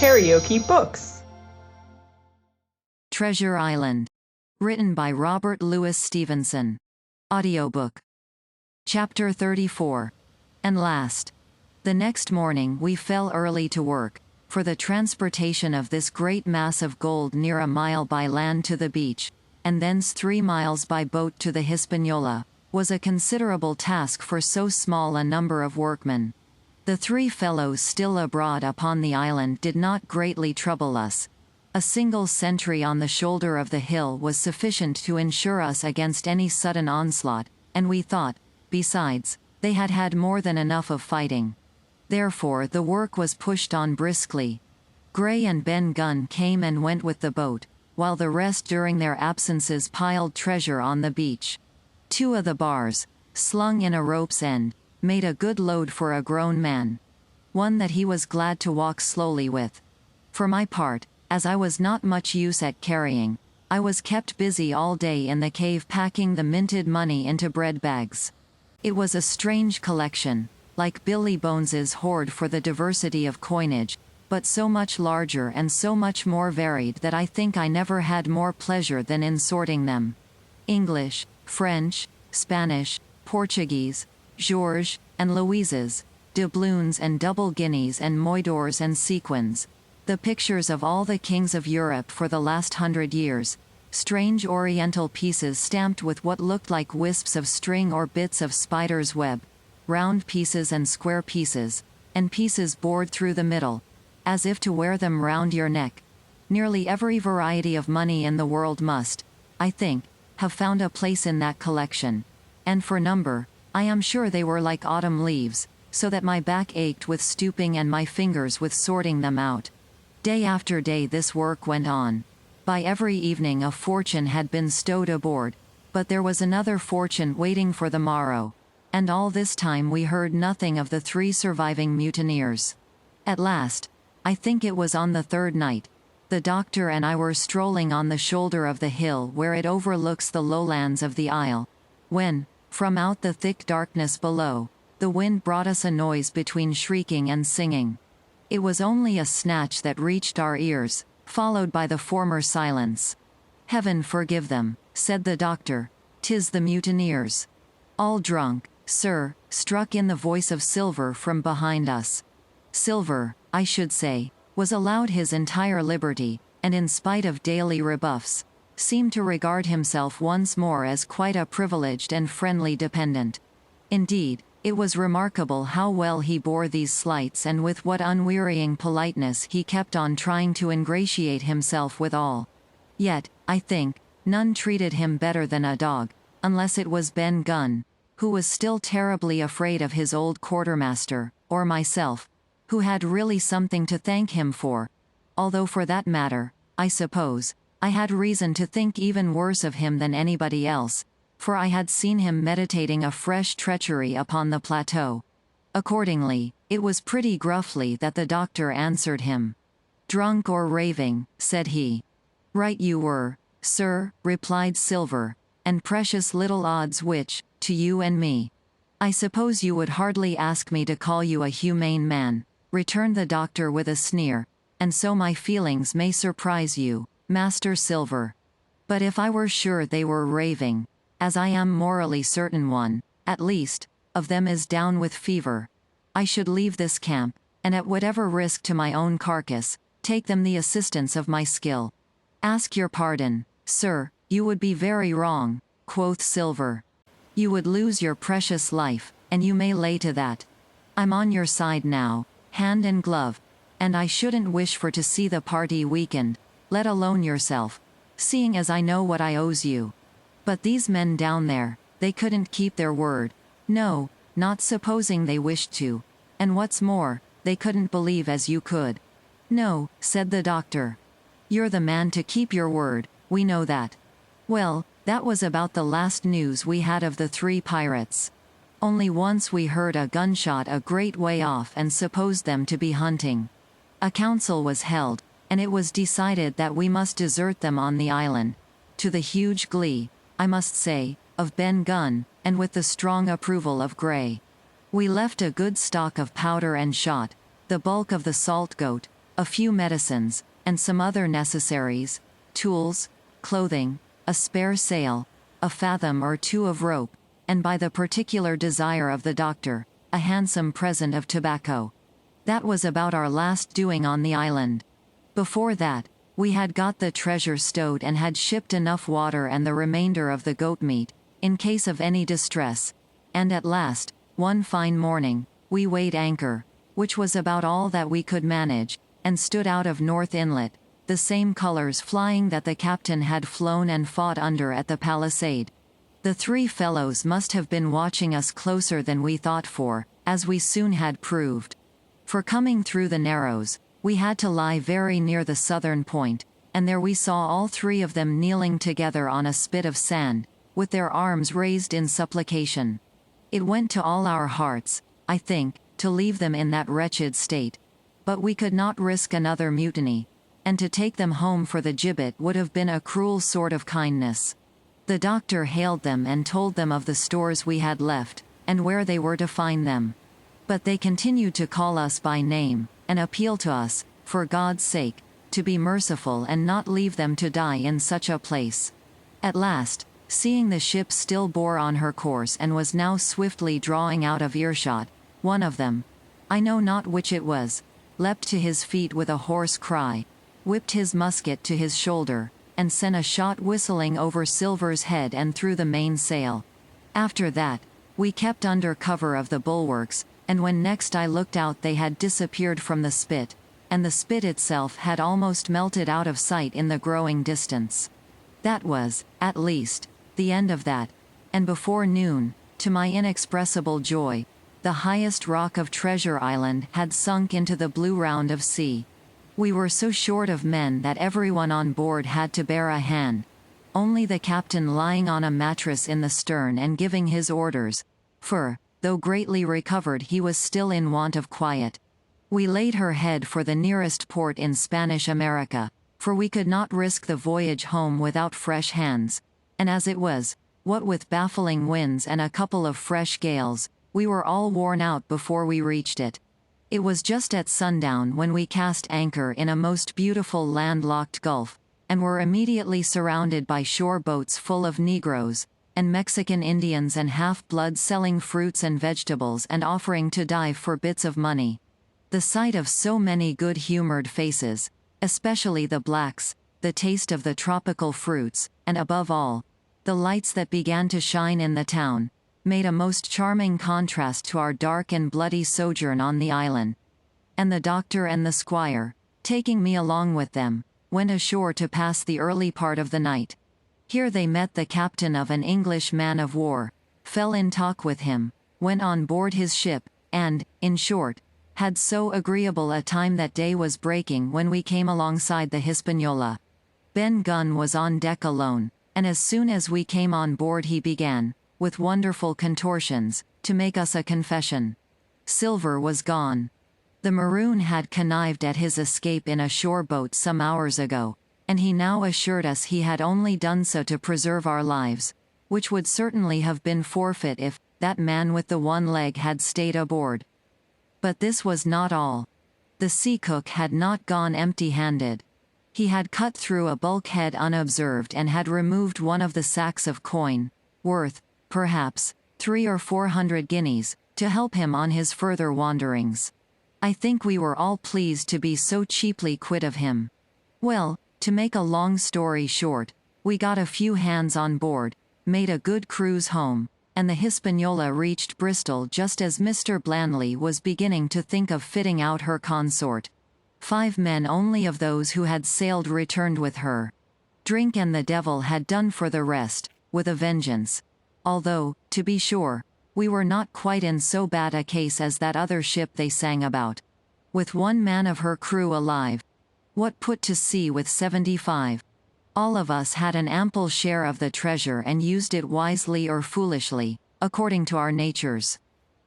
KaraokeBooks. Treasure Island. Written by Robert Louis Stevenson. Audiobook. Chapter 34. And last. The next morning we fell early to work, for the transportation of this great mass of gold near a mile by land to the beach, and thence 3 miles by boat to the Hispaniola, was a considerable task for so small a number of workmen. The 3 fellows still abroad upon the island did not greatly trouble us. A single sentry on the shoulder of the hill was sufficient to ensure us against any sudden onslaught, and we thought, besides, they had had more than enough of fighting. Therefore the work was pushed on briskly. Gray and Ben Gunn came and went with the boat, while the rest during their absences piled treasure on the beach. 2 of the bars, slung in a rope's end, made a good load for a grown man. One that he was glad to walk slowly with. For my part, as I was not much use at carrying, I was kept busy all day in the cave packing the minted money into bread bags. It was a strange collection, like Billy Bones's hoard for the diversity of coinage, but so much larger and so much more varied that I think I never had more pleasure than in sorting them. English, French, Spanish, Portuguese, Georges and Louises, doubloons and double guineas and moidores and sequins, the pictures of all the kings of Europe for the last 100 years, strange oriental pieces stamped with what looked like wisps of string or bits of spider's web, round pieces and square pieces, and pieces bored through the middle, as if to wear them round your neck. Nearly every variety of money in the world must, I think, have found a place in that collection, and for number, I am sure they were like autumn leaves, so that my back ached with stooping and my fingers with sorting them out. Day after day this work went on. By every evening a fortune had been stowed aboard, but there was another fortune waiting for the morrow, and all this time we heard nothing of the 3 surviving mutineers. At last, I think it was on the 3rd night, the doctor and I were strolling on the shoulder of the hill where it overlooks the lowlands of the isle, when, from out the thick darkness below, the wind brought us a noise between shrieking and singing. It was only a snatch that reached our ears, followed by the former silence. "Heaven forgive them," said the doctor, "'tis the mutineers." "All drunk, sir," struck in the voice of Silver from behind us. Silver, I should say, was allowed his entire liberty, and in spite of daily rebuffs, seemed to regard himself once more as quite a privileged and friendly dependent. Indeed, it was remarkable how well he bore these slights and with what unwearying politeness he kept on trying to ingratiate himself with all. Yet, I think, none treated him better than a dog, unless it was Ben Gunn, who was still terribly afraid of his old quartermaster, or myself, who had really something to thank him for, although for that matter, I suppose, I had reason to think even worse of him than anybody else, for I had seen him meditating a fresh treachery upon the plateau. Accordingly, it was pretty gruffly that the doctor answered him. "Drunk or raving," said he. "Right you were, sir," replied Silver, "and precious little odds which, to you and me. I suppose you would hardly ask me to call you a humane man," returned the doctor with a sneer, "and so my feelings may surprise you, Master Silver. But if I were sure they were raving, as I am morally certain one, at least, of them is down with fever, I should leave this camp, and at whatever risk to my own carcass, take them the assistance of my skill." "Ask your pardon, sir, you would be very wrong," quoth Silver. "You would lose your precious life, and you may lay to that. I'm on your side now, hand and glove, and I shouldn't wish for to see the party weakened, let alone yourself, seeing as I know what I owes you. But these men down there, they couldn't keep their word. No, not supposing they wished to, and what's more, they couldn't believe as you could." "No," said the doctor. "You're the man to keep your word, we know that." Well, that was about the last news we had of the 3 pirates. Only once we heard a gunshot a great way off and supposed them to be hunting. A council was held, and it was decided that we must desert them on the island, to the huge glee, I must say, of Ben Gunn, and with the strong approval of Gray. We left a good stock of powder and shot, the bulk of the salt goat, a few medicines, and some other necessaries, tools, clothing, a spare sail, a fathom or two of rope, and by the particular desire of the doctor, a handsome present of tobacco. That was about our last doing on the island. Before that, we had got the treasure stowed and had shipped enough water and the remainder of the goat meat, in case of any distress, and at last, one fine morning, we weighed anchor, which was about all that we could manage, and stood out of North Inlet, the same colors flying that the captain had flown and fought under at the palisade. The three fellows must have been watching us closer than we thought for, as we soon had proved. For coming through the Narrows, we had to lie very near the southern point, and there we saw all three of them kneeling together on a spit of sand, with their arms raised in supplication. It went to all our hearts, I think, to leave them in that wretched state. But we could not risk another mutiny, and to take them home for the gibbet would have been a cruel sort of kindness. The doctor hailed them and told them of the stores we had left, and where they were to find them. But they continued to call us by name, and appeal to us, for God's sake, to be merciful and not leave them to die in such a place. At last, seeing the ship still bore on her course and was now swiftly drawing out of earshot, one of them, I know not which it was, leapt to his feet with a hoarse cry, whipped his musket to his shoulder, and sent a shot whistling over Silver's head and through the mainsail. After that, we kept under cover of the bulwarks, and when next I looked out they had disappeared from the spit, and the spit itself had almost melted out of sight in the growing distance. That was, at least, the end of that, and before noon, to my inexpressible joy, the highest rock of Treasure Island had sunk into the blue round of sea. We were so short of men that everyone on board had to bear a hand, only the captain lying on a mattress in the stern and giving his orders, for, though greatly recovered, he was still in want of quiet. We laid her head for the nearest port in Spanish America, for we could not risk the voyage home without fresh hands, and as it was, what with baffling winds and a couple of fresh gales, we were all worn out before we reached it. It was just at sundown when we cast anchor in a most beautiful landlocked gulf, and were immediately surrounded by shore boats full of Negroes, and Mexican Indians and half-bloods selling fruits and vegetables and offering to dive for bits of money. The sight of so many good-humored faces, especially the blacks, the taste of the tropical fruits, and above all, the lights that began to shine in the town, made a most charming contrast to our dark and bloody sojourn on the island. And the doctor and the squire, taking me along with them, went ashore to pass the early part of the night. Here they met the captain of an English man-of-war, fell in talk with him, went on board his ship, and, in short, had so agreeable a time that day was breaking when we came alongside the Hispaniola. Ben Gunn was on deck alone, and as soon as we came on board he began, with wonderful contortions, to make us a confession. Silver was gone. The maroon had connived at his escape in a shore boat some hours ago, and he now assured us he had only done so to preserve our lives, which would certainly have been forfeit if that man with the one leg had stayed aboard. But this was not all. The sea cook had not gone empty-handed. He had cut through a bulkhead unobserved and had removed one of the sacks of coin, worth, perhaps, 300 or 400 guineas, to help him on his further wanderings. I think we were all pleased to be so cheaply quit of him. Well, to make a long story short, we got a few hands on board, made a good cruise home, and the Hispaniola reached Bristol just as Mr. Blandley was beginning to think of fitting out her consort. 5 men only of those who had sailed returned with her. Drink and the devil had done for the rest, with a vengeance. Although, to be sure, we were not quite in so bad a case as that other ship they sang about. With 1 man of her crew alive. What put to sea with 75? All of us had an ample share of the treasure and used it wisely or foolishly, according to our natures.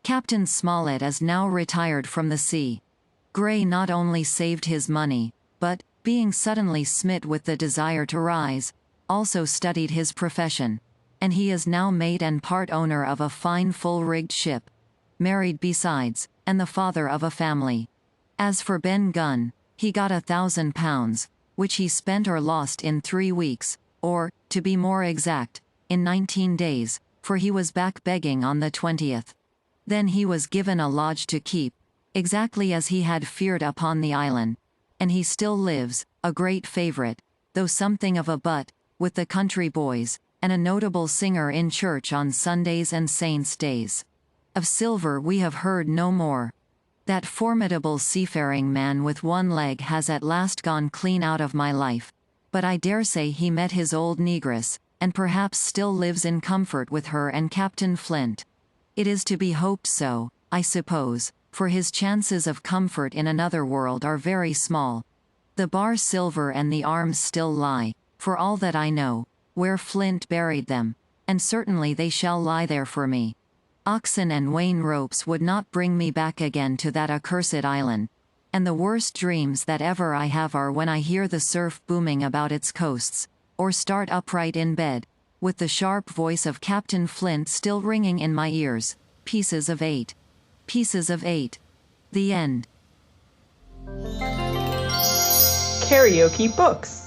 Captain Smollett is now retired from the sea. Gray not only saved his money, but, being suddenly smit with the desire to rise, also studied his profession, and he is now mate and part owner of a fine full-rigged ship, married besides, and the father of a family. As for Ben Gunn, He got £1,000, which he spent or lost in 3 weeks, or, to be more exact, in 19 days, for he was back begging on the 20th. Then he was given a lodge to keep, exactly as he had feared upon the island. And he still lives, a great favorite, though something of a butt, with the country boys, and a notable singer in church on Sundays and saints' days. Of Silver we have heard no more. That formidable seafaring man with one leg has at last gone clean out of my life, but I dare say he met his old negress, and perhaps still lives in comfort with her and Captain Flint. It is to be hoped so, I suppose, for his chances of comfort in another world are very small. The bar silver and the arms still lie, for all that I know, where Flint buried them, and certainly they shall lie there for me. Oxen and wain ropes would not bring me back again to that accursed island, and the worst dreams that ever I have are when I hear the surf booming about its coasts, or start upright in bed, with the sharp voice of Captain Flint still ringing in my ears. Pieces of 8. Pieces of 8. The end. KaraokeBooks.